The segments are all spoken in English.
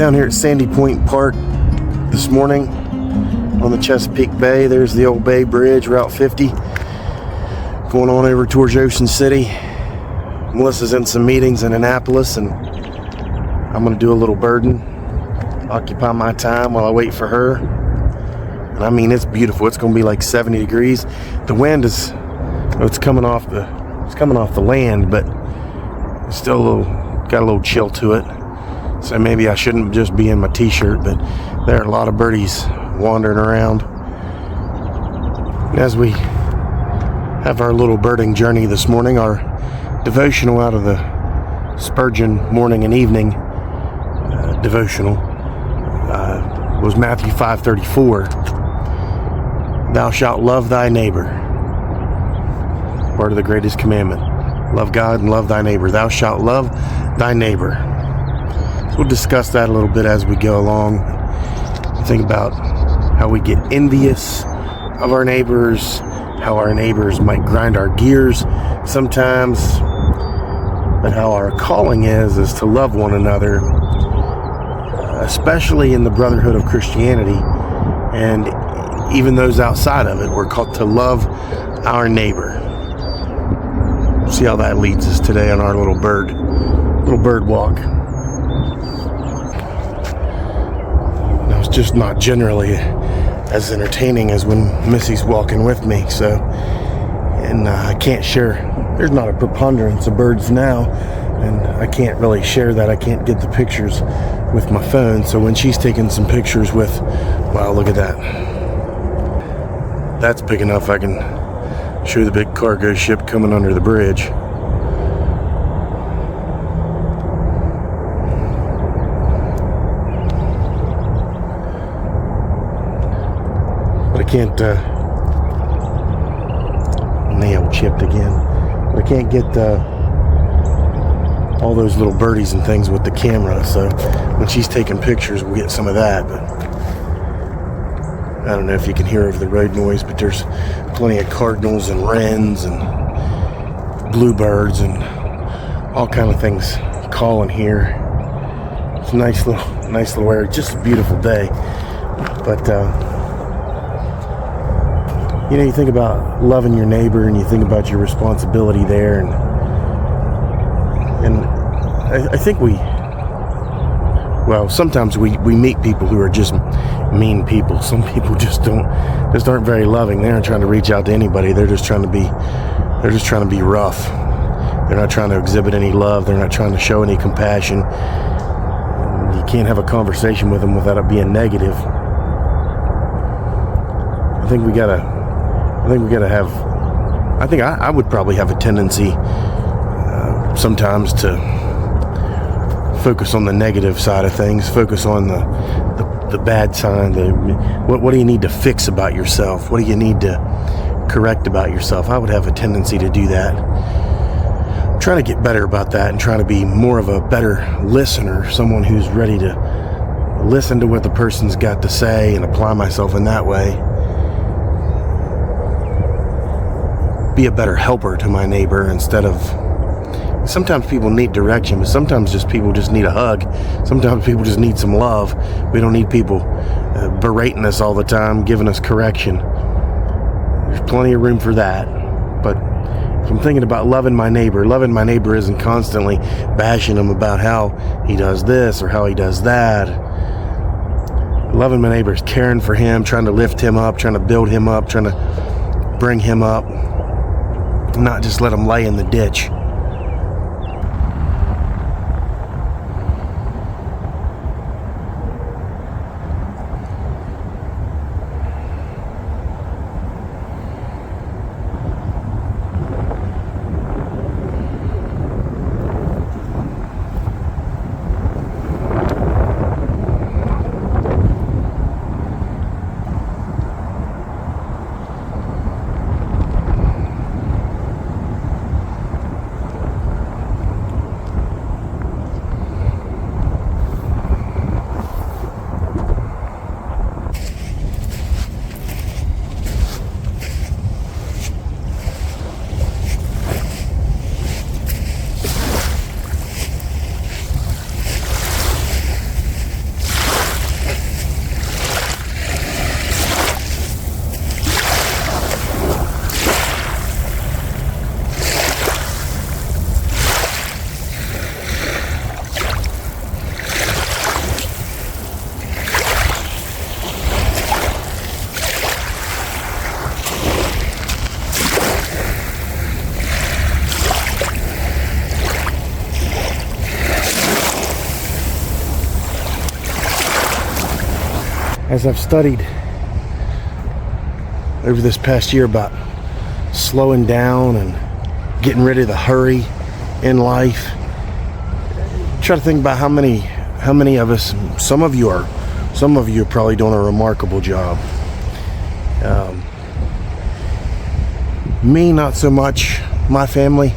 Down here at Sandy Point Park this morning on the Chesapeake Bay. There's the old Bay Bridge, Route 50, going on over towards Ocean City. Melissa's in some meetings in Annapolis, and I'm going to do a little birding, occupy my time while I wait for her. And I mean, it's beautiful. It's going to be like 70 degrees. The wind is, it's coming off the land, but it's still got a little chill to it. So maybe I shouldn't just be in my t-shirt, but there are a lot of birdies wandering around. And as we have our little birding journey this morning, our devotional out of the Spurgeon morning and evening devotional was Matthew 5:34. Thou shalt love thy neighbor. Part of the greatest commandment. Love God and love thy neighbor. Thou shalt love thy neighbor. We'll discuss that a little bit as we go along. Think about how we get envious of our neighbors, how our neighbors might grind our gears sometimes, but how our calling is to love one another, especially in the brotherhood of Christianity, and even those outside of it. We're called to love our neighbor. See how that leads us today on our little bird walk. It's just not generally as entertaining as when Missy's walking with me. So, and I can't share. There's not a preponderance of birds now, and I can't really share that. I can't get the pictures with my phone. So when she's taking some pictures with, wow, look at that. That's big enough. I can show the big cargo ship coming under the bridge. Can't nail chipped again. I can't get all those little birdies and things with the camera, so when she's taking pictures we'll get some of that. But I don't know if you can hear over the road noise, but there's plenty of cardinals and wrens and bluebirds and all kind of things calling here. It's a nice little area, just a beautiful day. But you know, you think about loving your neighbor and you think about your responsibility there, and I think sometimes we meet people who are just mean people. Some people just aren't very loving. They aren't trying to reach out to anybody. They're just trying to be rough. They're not trying to exhibit any love. They're not trying to show any compassion. You can't have a conversation with them without it being negative. I would probably have a tendency sometimes to focus on the negative side of things, focus on the bad side. What do you need to fix about yourself? What do you need to correct about yourself? I would have a tendency to do that. I'm trying to get better about that and trying to be more of a better listener, someone who's ready to listen to what the person's got to say and apply myself in that way. Be a better helper to my neighbor instead of, sometimes people need direction, but sometimes people just need a hug. Sometimes people just need some love. We don't need people berating us all the time, giving us correction. There's plenty of room for that. But if I'm thinking about loving my neighbor isn't constantly bashing him about how he does this or how he does that. Loving my neighbor is caring for him, trying to lift him up, trying to build him up, trying to bring him up. Not just let them lay in the ditch. as I've studied over this past year about slowing down and getting rid of the hurry in life, try to think about how many of us, some of you are probably doing a remarkable job. Me, not so much. My family,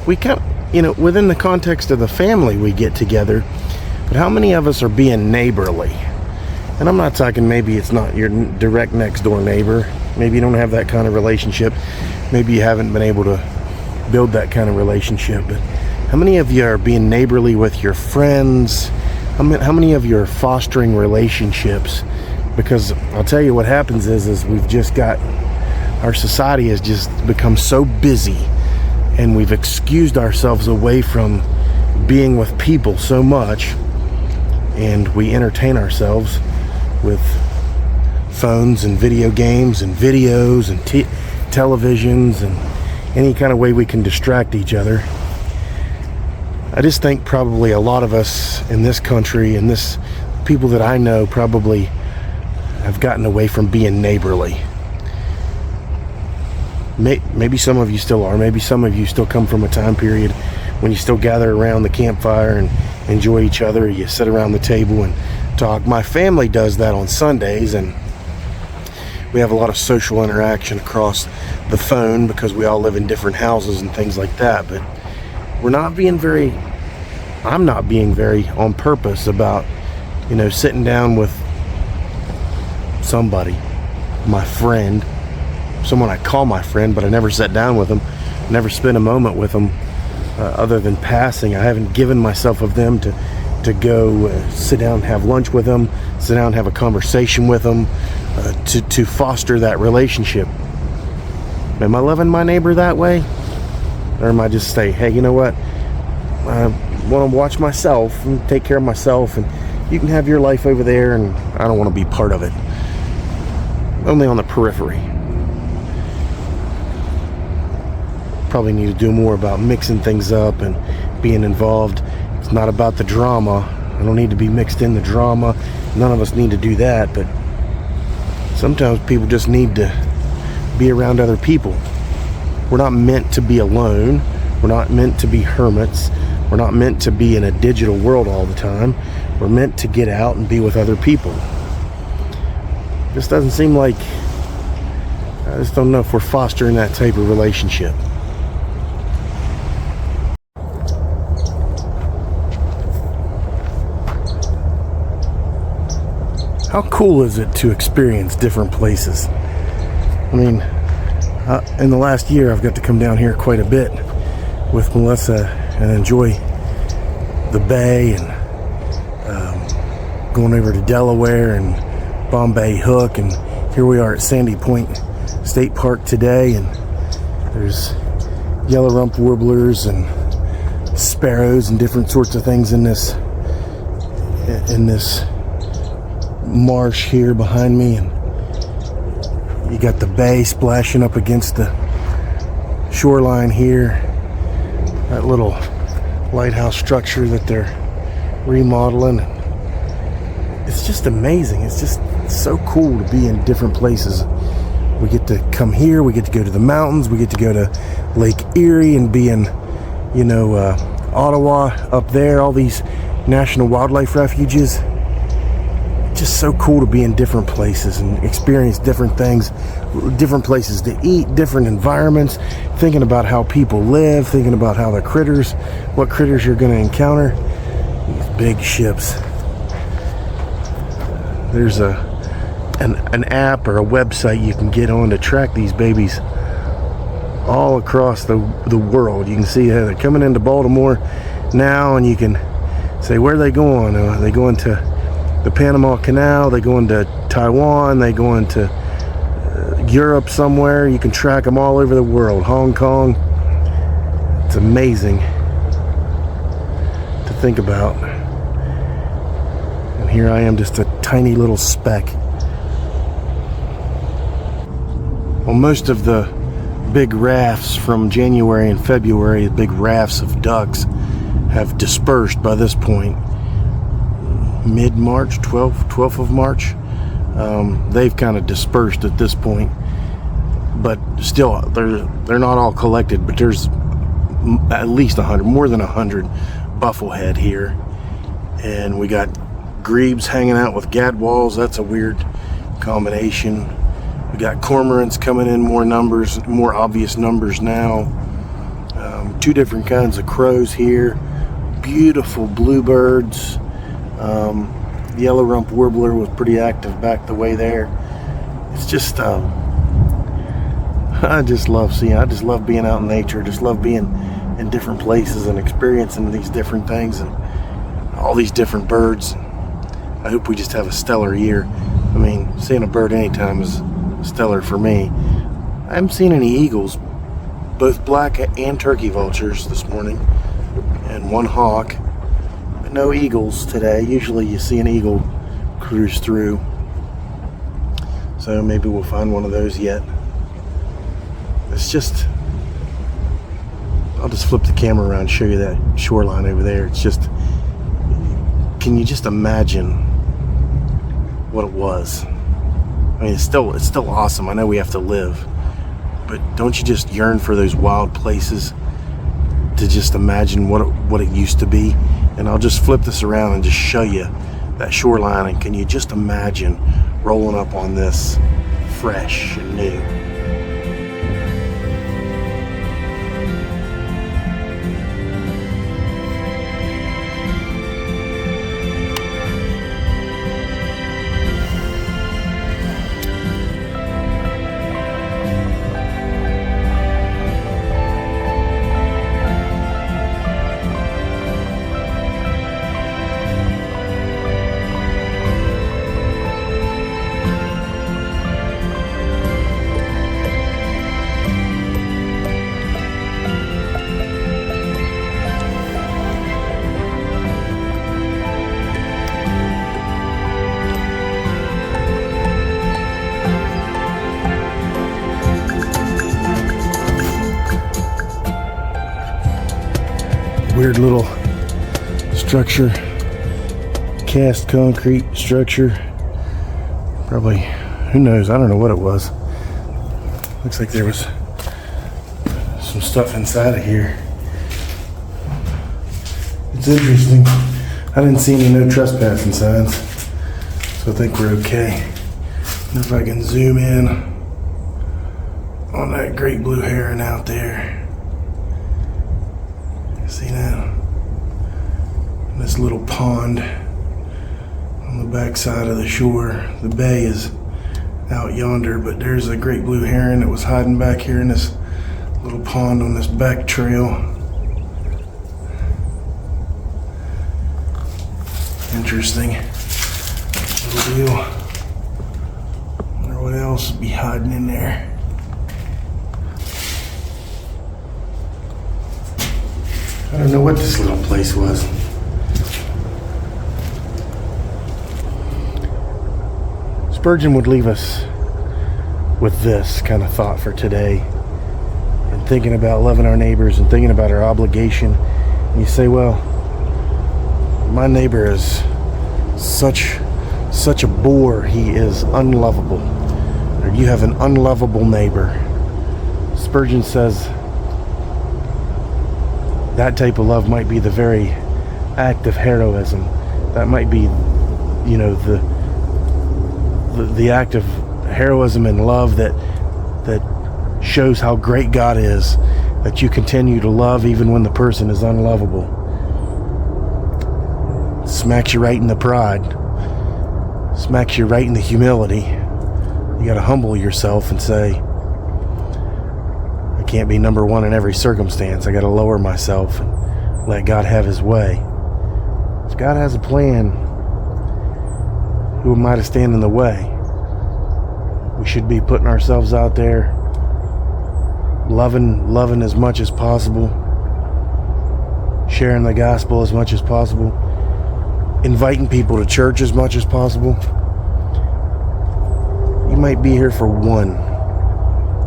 we kind of, within the context of the family, we get together, but how many of us are being neighborly? And I'm not talking, maybe it's not your direct next door neighbor. Maybe you don't have that kind of relationship. Maybe you haven't been able to build that kind of relationship. But how many of you are being neighborly with your friends? How many of you are fostering relationships? Because I'll tell you what happens is we've just got, our society has just become so busy, and we've excused ourselves away from being with people so much, and we entertain ourselves with phones and video games and videos and televisions and any kind of way we can distract each other. I just think probably a lot of us in this country and this people that I know probably have gotten away from being neighborly. Maybe some of you still are. Maybe some of you still come from a time period when you still gather around the campfire and enjoy each other. You sit around the table and talk. My family does that on Sundays, and we have a lot of social interaction across the phone because we all live in different houses and things like that. But I'm not being very on purpose about, sitting down with somebody, my friend, someone I call my friend, but I never sat down with them, never spent a moment with them other than passing. I haven't given myself of them to go sit down and have lunch with them, sit down and have a conversation with them, to foster that relationship. Am I loving my neighbor that way? Or am I just say, hey, you know what? I want to watch myself and take care of myself, and you can have your life over there, and I don't want to be part of it. Only on the periphery. Probably need to do more about mixing things up and being involved. It's not about the drama. I don't need to be mixed in the drama. None of us need to do that, but sometimes people just need to be around other people. We're not meant to be alone. We're not meant to be hermits. We're not meant to be in a digital world all the time. We're meant to get out and be with other people. This doesn't seem like, I just don't know if we're fostering that type of relationship. How cool is it to experience different places? I mean, in the last year, I've got to come down here quite a bit with Melissa and enjoy the bay, and going over to Delaware and Bombay Hook, and here we are at Sandy Point State Park today, and there's yellow rump warblers and sparrows and different sorts of things in this marsh here behind me, and you got the bay splashing up against the shoreline here. That little lighthouse structure that they're remodeling. It's just amazing. It's just so cool to be in different places. We get to come here, we get to go to the mountains, we get to go to Lake Erie and be in, Ottawa up there, all these national wildlife refuges. Just so cool to be in different places and experience different things, different places to eat, different environments, thinking about how people live, thinking about how the critters, what critters you're going to encounter. These big ships. There's an app or a website you can get on to track these babies all across the world. You can see how they're coming into Baltimore now, and you can say, where are they going? Are they going to the Panama Canal? They going to Taiwan? They going to Europe somewhere? You can track them all over the world. Hong Kong. It's amazing to think about. And here I am, just a tiny little speck. Well, most of the big rafts from January and February, the big rafts of ducks, have dispersed by this point. Mid-March, 12th of March. They've kind of dispersed at this point, but still they're not all collected, but there's at least 100, more than 100 bufflehead here. And we got grebes hanging out with gadwalls. That's a weird combination. We got cormorants coming in more numbers, more obvious numbers now. Two different kinds of crows here. Beautiful bluebirds. Yellow rump warbler was pretty active back the way there. It's just I just love being out in nature. Just love being in different places and experiencing these different things and all these different birds. I hope we just have a stellar year. I mean, seeing a bird anytime is stellar for me. I haven't seen any eagles, both black and turkey vultures this morning, and one hawk, but no eagles today. Usually you see an eagle cruise through, so maybe we'll find one of those yet. It's just, I'll just flip the camera around and show you that shoreline over there. It's just, can you just imagine what it was? I mean, it's still awesome. I know we have to live, but don't you just yearn for those wild places to just imagine what it used to be? And I'll just flip this around and just show you that shoreline, and can you just imagine rolling up on this fresh and new? Weird little structure, cast concrete structure. Probably, who knows? I don't know what it was. Looks like there was some stuff inside of here. It's interesting. I didn't see any no trespassing signs, so I think we're okay. And if I can zoom in on that great blue heron out there. See that? This little pond on the back side of the shore. The bay is out yonder, but there's a great blue heron that was hiding back here in this little pond on this back trail. Interesting little deal. Wonder what else would be hiding in there. I don't know what this little place was. Spurgeon would leave us with this kind of thought for today, and thinking about loving our neighbors and thinking about our obligation. And you say, well, my neighbor is such a bore, he is unlovable. Or you have an unlovable neighbor. Spurgeon says that type of love might be the very act of heroism. That might be, you know, the act of heroism and love that shows how great God is, that you continue to love even when the person is unlovable. Smacks you right in the pride. Smacks you right in the humility. You got to humble yourself and say, I can't be number one in every circumstance. I got to lower myself and let God have his way. If God has a plan, who am I to stand in the way? We should be putting ourselves out there, loving as much as possible, sharing the gospel as much as possible, inviting people to church as much as possible. You might be here for one.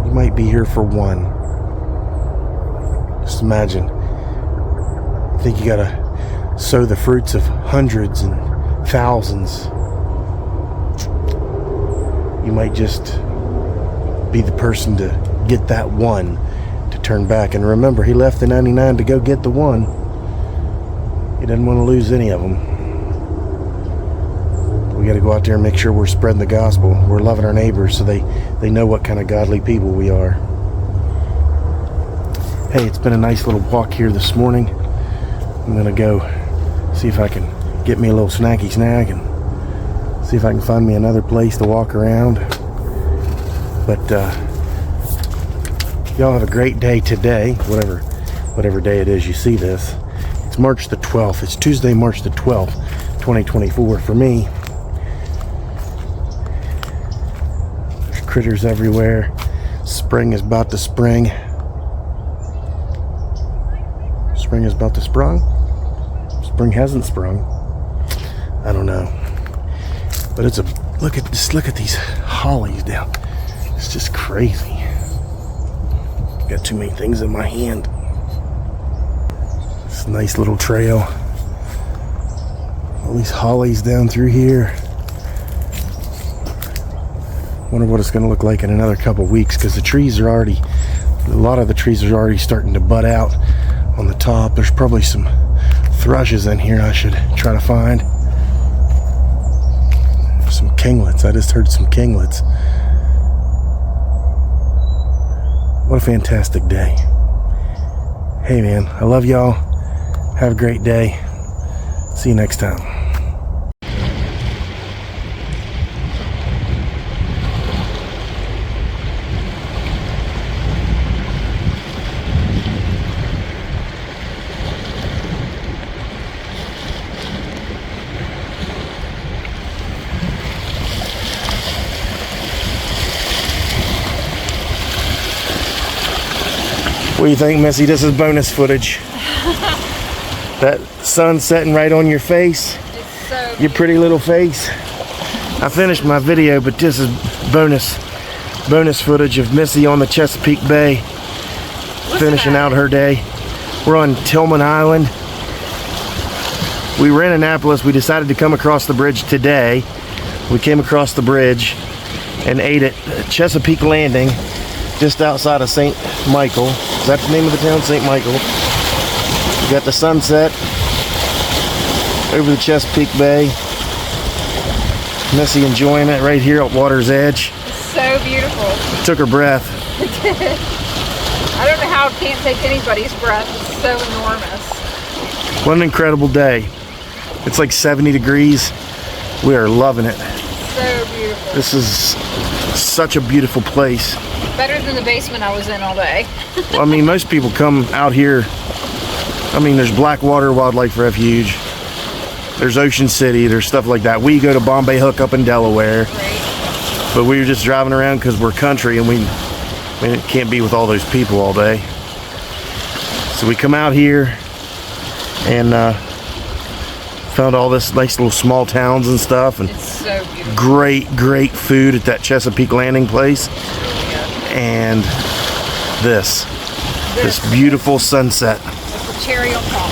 You might be here for one. Just imagine. I think you gotta sow the fruits of hundreds and thousands. you might just be the person to get that one to turn back. And remember, he left the 99 to go get the one. He didn't want to lose any of them. We got to go out there and make sure we're spreading the gospel. We're loving our neighbors so they know what kind of godly people we are. Hey, it's been a nice little walk here this morning. I'm going to go see if I can get me a little snacky snack and see if I can find me another place to walk around. But y'all have a great day today, whatever day it is you see this. It's March the 12th. It's Tuesday, March the 12th, 2024 for me. There's critters everywhere. Spring is about to spring. Spring is about to sprung? Spring hasn't sprung. I don't know. But it's look at these hollies down. It's just crazy. Got too many things in my hand. It's a nice little trail. All these hollies down through here. Wonder what it's going to look like in another couple weeks, because a lot of the trees are already starting to bud out on the top. There's probably some thrushes in here I should try to find. There's some kinglets. I just heard some kinglets. What a fantastic day. Hey man, I love y'all. Have a great day. See you next time. What do you think, Missy? This is bonus footage. That sun setting right on your face. It's so beautiful. Your pretty little face. I finished my video, but this is bonus footage of Missy on the Chesapeake Bay, finishing out her day. We're on Tillman Island. We were in Annapolis. We decided to come across the bridge today. We came across the bridge and ate at Chesapeake Landing, just outside of St. Michael. Is that the name of the town? St. Michael. We got the sunset over the Chesapeake Bay. Missy enjoying it right here at water's edge. It's so beautiful. Took her breath. I don't know how it can't take anybody's breath. It's so enormous. What an incredible day. It's like 70 degrees. We are loving it. So beautiful. This is such a beautiful place. Better than the basement I was in all day. Well, I mean, most people come out here. I mean, there's Blackwater Wildlife Refuge. There's Ocean City. There's stuff like that. We go to Bombay Hook up in Delaware. Right. But we were just driving around because we're country and we can't be with all those people all day. So we come out here and found all this nice little small towns and stuff. And it's so beautiful. Great food at that Chesapeake Landing place. And this beautiful sunset. With the cherry on top.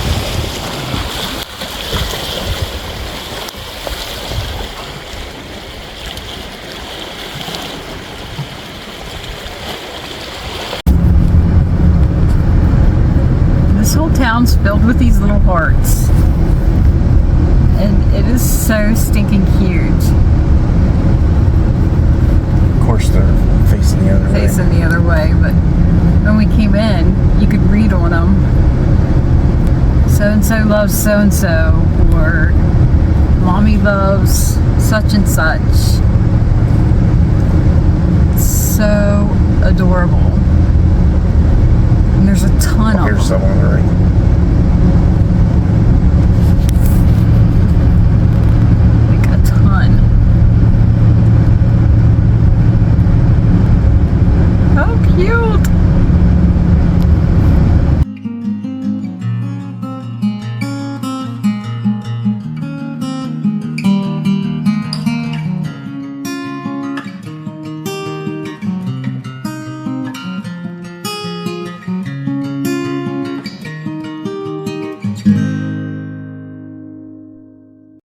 This whole town's filled with these little hearts. And it is so stinking huge. Of course, they're facing the other way. Facing the other way, but when we came in, you could read on them, so-and-so loves so-and-so, or mommy loves such and such. So adorable. And there's a ton of them. Here's someone, right?